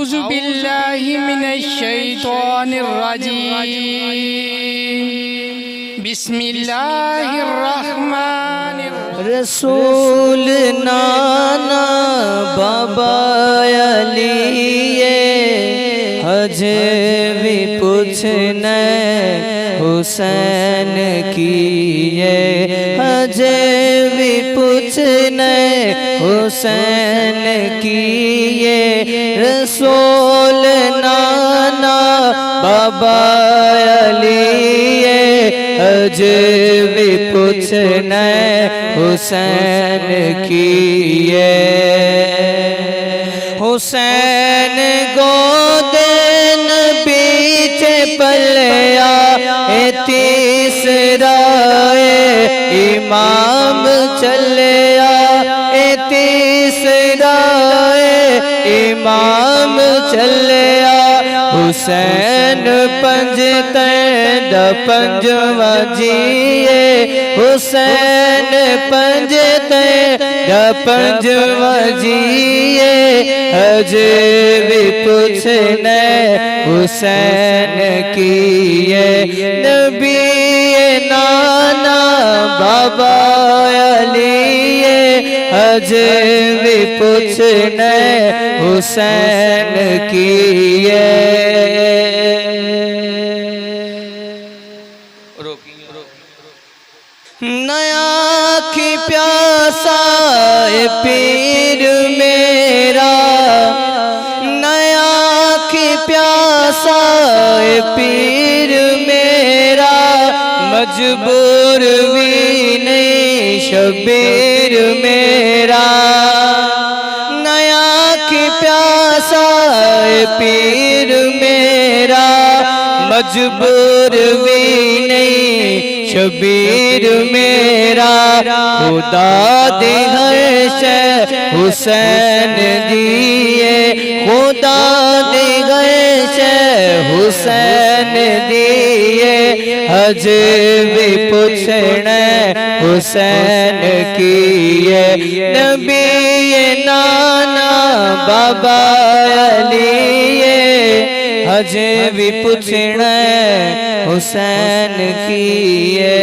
औज़ु बिल्लाहि मिनश शैतानिर रजीम बिस्मिल्लाहिर रहमानिर रसूल नाना बाबा अलिए हज भी पूछने हुसैन किए हज भी पूछने हुसैन किए रसूल नाना बाबा अलिए हज भी पूछने हुसैन किए हुसैन गोदेन पीछे पलिया तीसरा इमाम चलिया तीसरा इमाम चलिया हुसैन पंजते पंजवा जिए हुसैन पंजते पंजवा जिए हज भी पूछने हुसैन किए नबी नाना बाबा अलिए हज भी पूछने हुसैन किए नया की प्यासा पीर मेरा नया की प्यासा पीर मेरा मजबूर भी नहीं शबीर मेरा नया की प्यासा पीर मेरा मजबूर भी नहीं शबीर मेरा खुदा दे हर्ष हुसैन दिए खुदा दे हर्ष हुसैन दिए हज भी पूछने हुसैन किए नबी नाना बाबा अलिए हज भी पूछने हुसैन किए।